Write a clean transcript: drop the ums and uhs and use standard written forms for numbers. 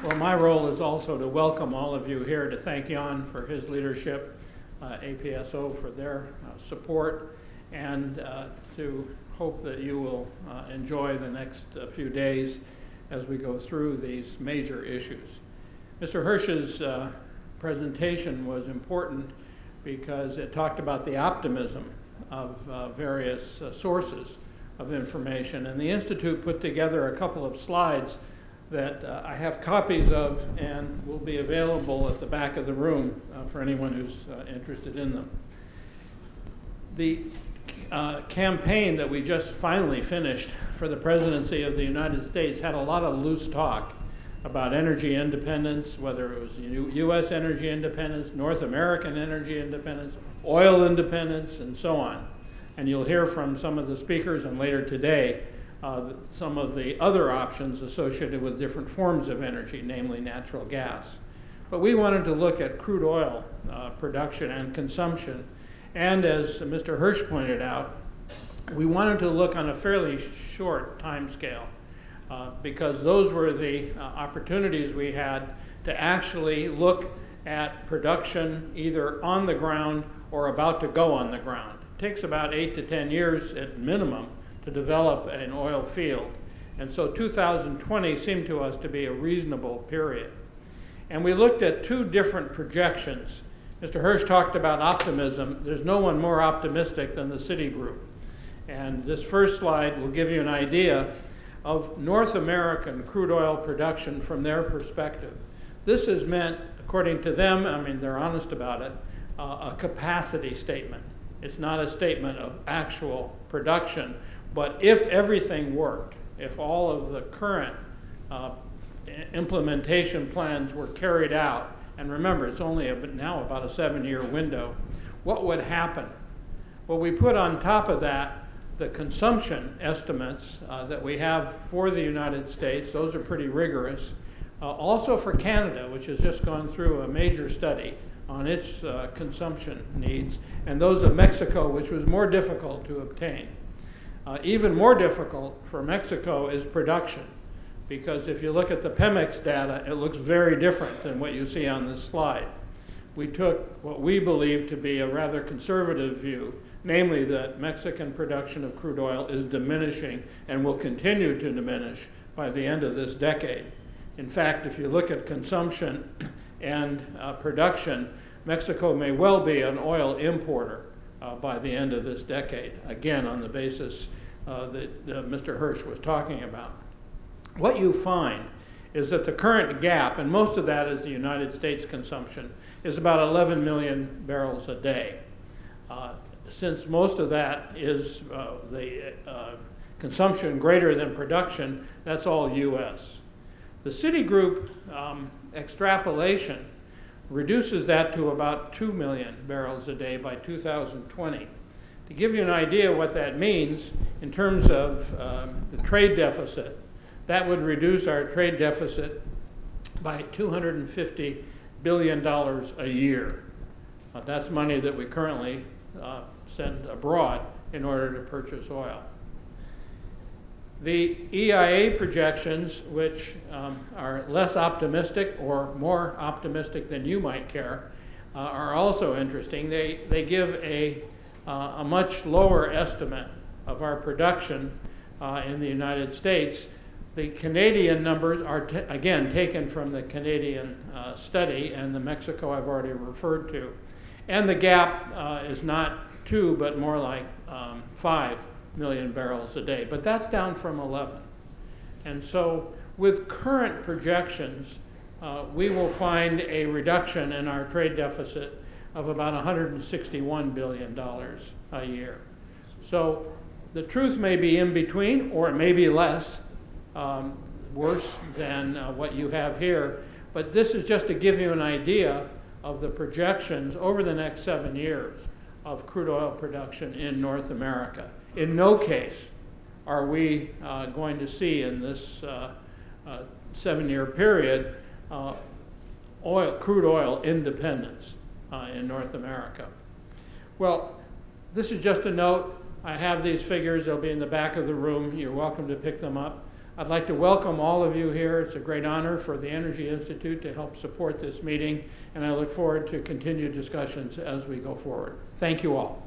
Well, my role is also to welcome all of you here, to thank Jan for his leadership, APSO for their support, and to hope that you will enjoy the next few days as we go through these major issues. Mr. Hirsch's presentation was important because it talked about the optimism of various sources of information, and the Institute put together a couple of slides that I have copies of and will be available at the back of the room for anyone who's interested in them. The campaign that we just finally finished for the presidency of the United States had a lot of loose talk about energy independence, whether it was U.S. energy independence, North American energy independence, oil independence, and so on. And you'll hear from some of the speakers and later today some of the other options associated with different forms of energy, namely natural gas. But we wanted to look at crude oil production and consumption. And as Mr. Hirsch pointed out, we wanted to look on a fairly short time scale because those were the opportunities we had to actually look at production either on the ground or about to go on the ground. It takes about 8 to 10 years at minimum to develop an oil field. And so 2020 seemed to us to be a reasonable period. And we looked at two different projections. Mr. Hirsch talked about optimism. There's no one more optimistic than the Citigroup. And this first slide will give you an idea of North American crude oil production from their perspective. This is meant, according to them, I mean, they're honest about it, a capacity statement. It's not a statement of actual production, but if everything worked, if all of the current implementation plans were carried out, and remember, it's only now about a 7-year window, what would happen? Well, we put on top of that the consumption estimates that we have for the United States. Those are pretty rigorous. Also for Canada, which has just gone through a major study on its consumption needs, and those of Mexico, which was more difficult to obtain. Even more difficult for Mexico is production, because if you look at the Pemex data, it looks very different than what you see on this slide. We took what we believe to be a rather conservative view, namely that Mexican production of crude oil is diminishing and will continue to diminish by the end of this decade. In fact, if you look at consumption and production, Mexico may well be an oil importer by the end of this decade, again on the basis that Mr. Hirsch was talking about. What you find is that the current gap, and most of that is the United States consumption, is about 11 million barrels a day. Since most of that is the consumption greater than production, that's all U.S. The Citigroup extrapolation reduces that to about 2 million barrels a day by 2020. To give you an idea what that means in terms of the trade deficit, that would reduce our trade deficit by $250 billion a year. That's money that we currently send abroad in order to purchase oil. The EIA projections, which are less optimistic or more optimistic than you might care, are also interesting. They give a much lower estimate of our production in the United States. The Canadian numbers are, again, taken from the Canadian study, and the Mexico I've already referred to. And the gap is not 2, but more like 5 million barrels a day, but that's down from 11. And so with current projections, we will find a reduction in our trade deficit of about $161 billion a year. So the truth may be in between, or it may be less, worse than what you have here, but this is just to give you an idea of the projections over the next 7 years of crude oil production in North America. In no case are we going to see in this 7-year period crude oil independence in North America. Well, this is just a note. I have these figures. They'll be in the back of the room. You're welcome to pick them up. I'd like to welcome all of you here. It's a great honor for the Energy Institute to help support this meeting, and I look forward to continued discussions as we go forward. Thank you all.